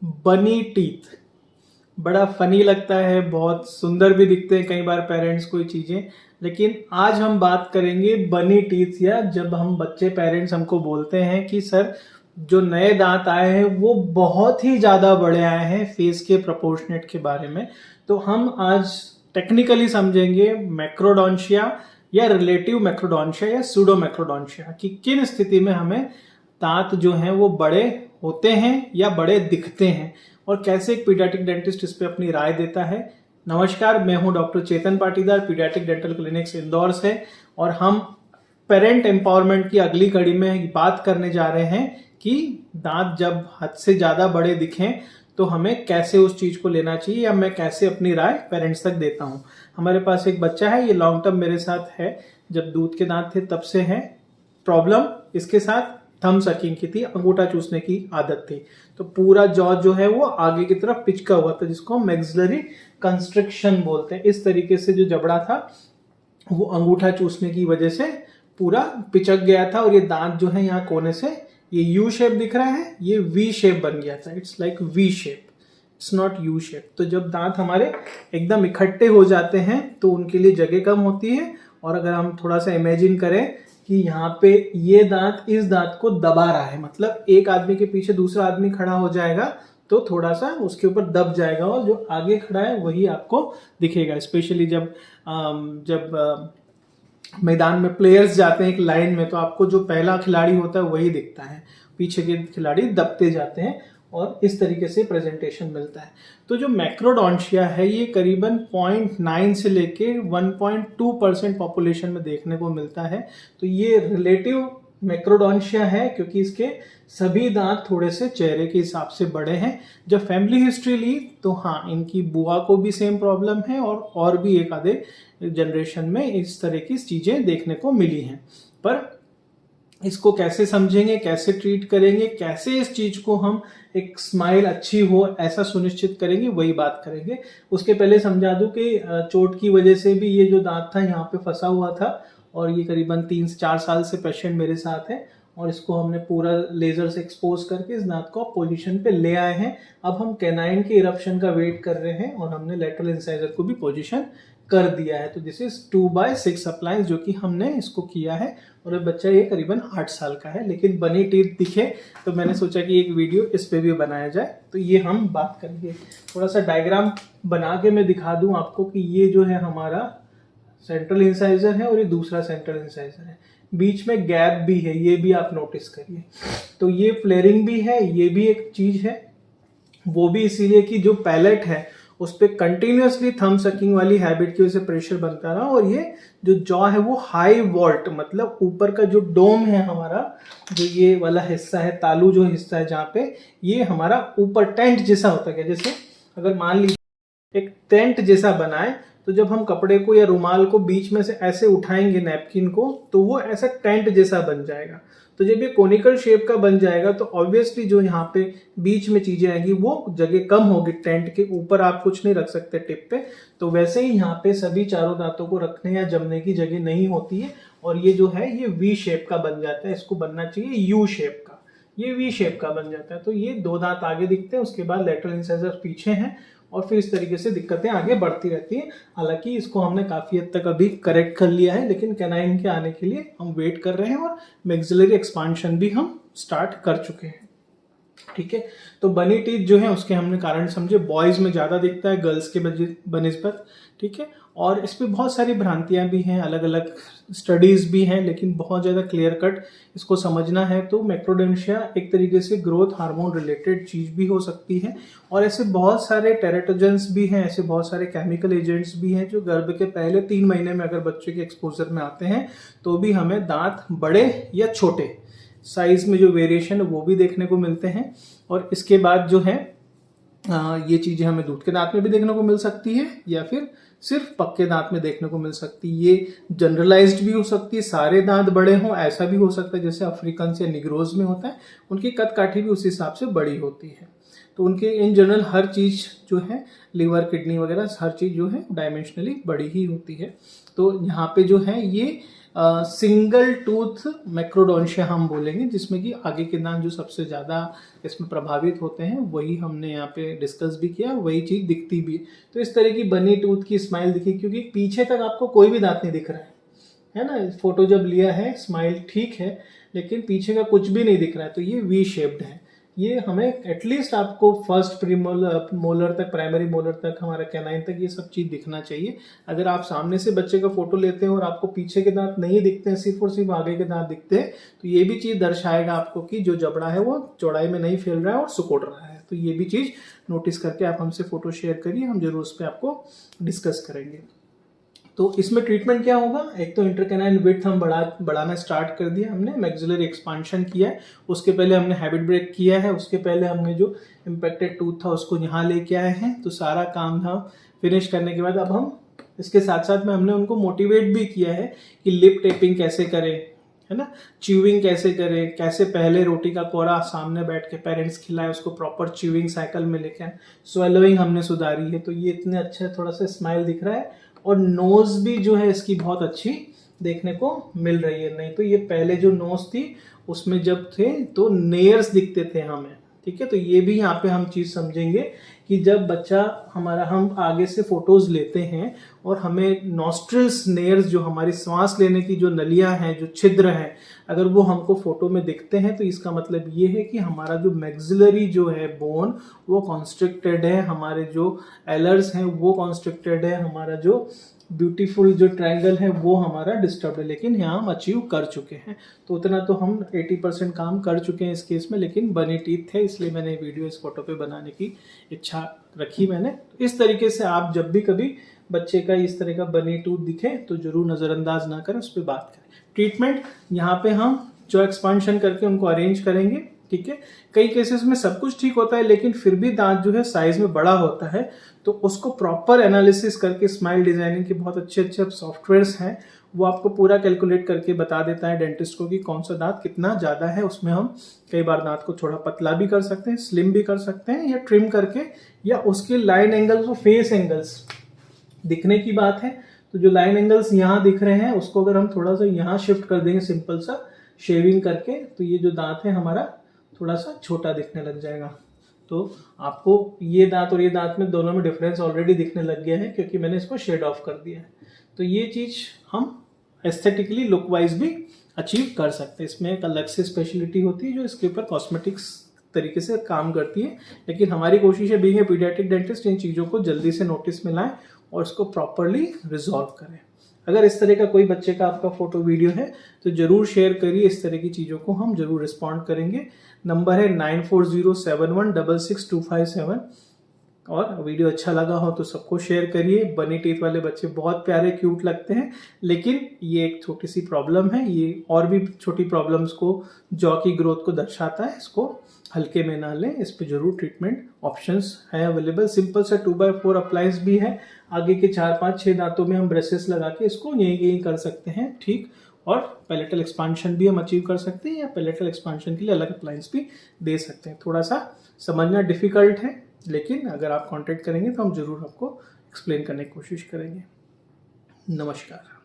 बनी टीथ बड़ा फनी लगता है, बहुत सुंदर भी दिखते हैं कई बार पेरेंट्स को ये चीजें। लेकिन आज हम बात करेंगे बनी टीथ, या जब हम बच्चे पेरेंट्स हमको बोलते हैं कि सर जो नए दांत आए हैं वो बहुत ही ज्यादा बड़े आए हैं फेस के प्रोपोर्शनेट के बारे में। तो हम आज टेक्निकली समझेंगे मैक्रोडोंशिया या रिलेटिव मैक्रोडोंशिया या सूडो मैक्रोडोंशिया कि किन स्थिति में हमें दांत जो हैं वो बड़े होते हैं या बड़े दिखते हैं, और कैसे एक पीडियाट्रिक डेंटिस्ट इस पे अपनी राय देता है। नमस्कार, मैं हूं doctor Chetan Patidar, paediatric dental clinics Indore से, और हम पेरेंट एम्पावरमेंट की अगली कड़ी में बात करने जा रहे हैं कि दांत जब हद से ज्यादा बड़े दिखें तो हमें कैसे उस चीज को लेना चाहिए, या मैं कैसे अपनी राय पेरेंट्स तक देता हूं। हमारे पास एक बच्चा है, ये लॉन्ग टर्म मेरे साथ है, जब दूध के दांत थे तब से है। प्रॉब्लम इसके साथ थंब सकिंग की थी, अंगूठा चूसने की आदत थी, तो पूरा जॉ जो है वो आगे की तरफ पिचका हुआ था, जिसको हम मैक्सिलरी कंस्ट्रिक्शन बोलते हैं। इस तरीके से जो जबड़ा था वो अंगूठा चूसने की वजह से पूरा पिचक गया था, और ये दांत जो है यहाँ कोने से ये यू शेप दिख रहा है, ये वी शेप बन गया था। It's like V shape, it's not U shape. तो जब दांत हमारे एकदम इकट्ठे हो जाते हैं तो उनके लिए जगह कम होती है, और अगर हम थोड़ा सा इमेजिन करें कि यहाँ पे ये दांत इस दांत को दबा रहा है, मतलब एक आदमी के पीछे दूसरा आदमी खड़ा हो जाएगा तो थोड़ा सा उसके ऊपर दब जाएगा, और जो आगे खड़ा है वही आपको दिखेगा। स्पेशली जब मैदान में प्लेयर्स जाते हैं एक लाइन में, तो आपको जो पहला खिलाड़ी होता है वही दिखता है, पीछे के खिलाड़ी दबते जाते हैं, और इस तरीके से प्रेजेंटेशन मिलता है। तो जो मैक्रोडोंशिया है ये करीबन 0.9 से लेके 1.2% पॉपुलेशन में देखने को मिलता है। तो ये रिलेटिव मैक्रोडोंशिया है क्योंकि इसके सभी दांत थोड़े से चेहरे के हिसाब से बड़े हैं। जब फैमिली हिस्ट्री ली तो हाँ, इनकी बुआ को भी सेम प्रॉब्लम है, और भी एक आधे जनरेशन में इस तरह की चीजें देखने को मिली हैं। पर इसको कैसे समझेंगे, कैसे ट्रीट करेंगे, कैसे इस चीज को हम एक स्माइल अच्छी हो ऐसा सुनिश्चित करेंगे, वही बात करेंगे। उसके पहले समझा दूं कि चोट की वजह से भी ये जो दांत था यहाँ पे फंसा हुआ था, और ये करीबन 3 से 4 साल से पेशेंट मेरे साथ है, और इसको हमने पूरा लेजर से एक्सपोज करके इस दांत को पोजीशन पे ले आए हैं। अब हम कैनाइन के इरप्शन का वेट कर रहे हैं, और हमने लेटरल इंसाइजर को भी पोजीशन कर दिया है। तो दिस इज 2/6 अप्लायंस जो कि हमने इसको किया है, और ये बच्चा ये करीबन 8 साल का है, लेकिन बनी टीथ दिखे तो मैंने सोचा कि एक वीडियो इस पे भी बनाया जाए। तो ये हम बात करेंगे, थोड़ा सा डायग्राम बना के मैं दिखा दूं आपको कि ये जो है हमारा सेंट्रल इंसाइजर है, और ये दूसरा सेंट्रल इंसाइजर है, बीच में गैप भी है, ये भी आप नोटिस करिए। तो ये फ्लेयरिंग भी है, ये भी एक चीज है, वो भी इसीलिए कि जो पैलेट है उस पर कंटिन्यूअसली थंब सकिंग वाली हैबिट की वजह से प्रेशर बनता रहा, और ये जो जॉ है वो हाई वॉल्ट, मतलब ऊपर का जो डोम है हमारा, जो ये वाला हिस्सा है, तालू जो हिस्सा है जहाँ पे ये हमारा ऊपर टेंट जैसा होता है। जैसे अगर मान लीजिए एक टेंट जैसा बनाए, तो जब हम कपड़े को या रुमाल को बीच में से ऐसे उठाएंगे नैपकिन को, तो वो ऐसा टेंट जैसा बन जाएगा। तो जब ये कोनिकल शेप का बन जाएगा तो ऑब्वियसली जो यहाँ पे बीच में चीजें आएंगी वो जगह कम होगी, टेंट के ऊपर आप कुछ नहीं रख सकते टिप पे। तो वैसे ही यहाँ पे सभी चारों दांतों को रखने या जमने की जगह नहीं होती है, और ये जो है ये वी शेप का बन जाता है। इसको बनना चाहिए यू शेप का, ये वी शेप का बन जाता है। तो ये 2 दांत आगे दिखते हैं, उसके बाद लेटरल इंसाइजर पीछे हैं, और फिर इस तरीके से दिक्कतें आगे बढ़ती रहती हैं। हालांकि इसको हमने काफी हद तक अभी करेक्ट कर लिया है, लेकिन कैनाइन के आने के लिए हम वेट कर रहे हैं, और मैक्सिलरी एक्सपांशन भी हम स्टार्ट कर चुके हैं। ठीक है, तो बनी टीथ जो है उसके हमने कारण समझे, बॉयज में ज्यादा दिखता है गर्ल्स के बनिस्बत। ठीक है, और इस पे बहुत सारी भ्रांतियां भी हैं, अलग अलग स्टडीज भी हैं, लेकिन बहुत ज्यादा क्लियर कट इसको समझना है तो मैक्रोडोंशिया एक तरीके से ग्रोथ हार्मोन रिलेटेड चीज भी हो सकती है। और ऐसे बहुत सारे टेरेटोजेंस भी हैं, ऐसे बहुत सारे केमिकल एजेंट्स भी हैं जो गर्भ के पहले 3 महीने में अगर बच्चे के एक्सपोजर में आते हैं तो भी हमें दांत बड़े या छोटे साइज में जो वेरिएशन है वो भी देखने को मिलते हैं। और इसके बाद जो है ये चीजें हमें दूध के दांत में भी देखने को मिल सकती है, या फिर सिर्फ पक्के दांत में देखने को मिल सकती है। ये जनरलाइज्ड भी हो सकती है, सारे दांत बड़े हों ऐसा भी हो सकता है, जैसे अफ्रीकन या निग्रोज में होता है, उनकी कद काठी भी उस हिसाब से बड़ी होती है। तो उनके इन जनरल हर चीज जो है, लिवर किडनी वगैरह हर चीज जो है डायमेंशनली बड़ी ही होती है। तो यहाँ पे जो है ये सिंगल टूथ मैक्रोडोंशिया हम बोलेंगे, जिसमें कि आगे के दांत जो सबसे ज़्यादा इसमें प्रभावित होते हैं वही हमने यहाँ पे डिस्कस भी किया, वही चीज़ दिखती भी है। तो इस तरह की बनी टूथ की स्माइल दिखी, क्योंकि पीछे तक आपको कोई भी दांत नहीं दिख रहा है ना। फोटो जब लिया है स्माइल ठीक है, लेकिन पीछे का कुछ भी नहीं दिख रहा है, तो ये वी शेप्ड है। ये हमें एटलीस्ट आपको फर्स्ट मोलर तक, प्राइमरी मोलर तक, हमारा कैनाइन तक ये सब चीज़ दिखना चाहिए। अगर आप सामने से बच्चे का फोटो लेते हैं और आपको पीछे के दांत नहीं दिखते हैं, सिर्फ और सिर्फ आगे के दांत दिखते हैं, तो ये भी चीज़ दर्शाएगा आपको कि जो जबड़ा है वो चौड़ाई में नहीं फैल रहा है और सिकुड़ रहा है। तो ये भी चीज़ नोटिस करके आप हमसे फोटो शेयर करिए, हम जरूर उस पर आपको डिस्कस करेंगे। तो इसमें ट्रीटमेंट क्या होगा, एक तो इंटरकैनाइन विड्थ हम बढ़ाना स्टार्ट कर दिया हमने, मैक्सिलरी एक्सपांशन किया है, उसके पहले हमने हैबिट ब्रेक किया है, उसके पहले हमने जो इम्पैक्टेड टूथ था उसको यहाँ लेके आए हैं। तो सारा काम था फिनिश करने के बाद अब हम इसके साथ साथ में हमने उनको मोटिवेट भी किया है कि लिप टेपिंग कैसे करें, है ना, च्यूइंग कैसे करें, कैसे पहले रोटी का कोरा सामने बैठ के पेरेंट्स खिलाए, उसको प्रॉपर च्यूइंग साइकिल में लेके आए। स्वेलोइंग हमने सुधारी है, तो ये इतने अच्छे थोड़ा सा स्माइल दिख रहा है, और नोज भी जो है इसकी बहुत अच्छी देखने को मिल रही है। नहीं तो ये पहले जो नोज थी उसमें जब थे तो नेयर्स दिखते थे हमें, ठीक है। तो ये भी यहाँ पे हम चीज समझेंगे कि जब बच्चा हमारा, हम आगे से फोटोज लेते हैं और हमें नॉस्ट्रिल्स नेयर्स, जो हमारी सांस लेने की जो नलियां हैं, जो छिद्र हैं, अगर वो हमको फोटो में दिखते हैं तो इसका मतलब ये है कि हमारा जो मैक्सिलरी जो है बोन वो कॉन्स्ट्रिक्टेड है, हमारे जो एलर्स हैं वो कॉन्स्ट्रिक्टेड है, हमारा जो ब्यूटीफुल जो ट्रायंगल है वो हमारा डिस्टर्ब है। लेकिन यहाँ हम अचीव कर चुके हैं, तो उतना तो हम 80% काम कर चुके हैं इस केस में। लेकिन बनी टीथ थे, इसलिए मैंने वीडियो इस फोटो पे बनाने की इच्छा रखी मैंने। इस तरीके से आप जब भी कभी बच्चे का इस तरह का बनी टूथ दिखे तो जरूर नज़रअंदाज ना करें, उस पर बात करें। ट्रीटमेंट यहाँ पे हम जो एक्सपांशन करके उनको अरेंज करेंगे, ठीक है। कई केसेस में सब कुछ ठीक होता है, लेकिन फिर भी दांत जो है साइज में बड़ा होता है, तो उसको प्रॉपर एनालिसिस करके स्माइल डिजाइनिंग के बहुत अच्छे अच्छे सॉफ्टवेयर्स हैं, वो आपको पूरा कैलकुलेट करके बता देता है डेंटिस्ट को कि कौन सा दांत कितना ज़्यादा है। उसमें हम कई बार दांत को थोड़ा पतला भी कर सकते हैं, स्लिम भी कर सकते हैं, या ट्रिम करके, या उसके लाइन एंगल्स और फेस एंगल्स दिखने की बात है। तो जो लाइन एंगल्स यहाँ दिख रहे हैं उसको अगर हम थोड़ा सा यहाँ शिफ्ट कर देंगे सिंपल सा शेविंग करके, तो ये जो दांत है हमारा थोड़ा सा छोटा दिखने लग जाएगा। तो आपको ये दांत और ये दांत में दोनों में डिफरेंस ऑलरेडी दिखने लग गया है, क्योंकि मैंने इसको शेड ऑफ कर दिया है। तो ये चीज हम एस्थेटिकली लुक वाइज भी अचीव कर सकते हैं। इसमें एक अलग से स्पेशलिटी होती है जो इसके ऊपर कॉस्मेटिक्स तरीके से काम करती है, लेकिन हमारी कोशिश है बीइंग ए पीडियाट्रिक डेंटिस्ट इन चीज़ों को जल्दी से नोटिस में लाएं और इसको प्रॉपरली रिजॉल्व करें। अगर इस तरह का कोई बच्चे का आपका फोटो वीडियो है तो जरूर शेयर करिए, इस तरह की चीज़ों को हम जरूर रिस्पॉन्ड करेंगे। नंबर है 9407166257। और वीडियो अच्छा लगा हो तो सबको शेयर करिए। बनी टीथ वाले बच्चे बहुत प्यारे क्यूट लगते हैं, लेकिन ये एक छोटी सी प्रॉब्लम है, ये और भी छोटी प्रॉब्लम्स को, जॉ की ग्रोथ को दर्शाता है। इसको हल्के में ना लें, इस पे जरूर ट्रीटमेंट ऑप्शंस हैं अवेलेबल। सिंपल सा 2x4 अप्लायंस भी है, आगे के 4-5-6 दांतों में हम ब्रशेस लगा के इसको यहीं कर सकते हैं, ठीक। और पैलेटल एक्सपांशन भी हम अचीव कर सकते हैं, या पैलेटल एक्सपांशन के लिए अलग अप्लायंस भी दे सकते हैं। थोड़ा सा समझना डिफिकल्ट है, लेकिन अगर आप कांटेक्ट करेंगे तो हम जरूर आपको एक्सप्लेन करने की कोशिश करेंगे। नमस्कार।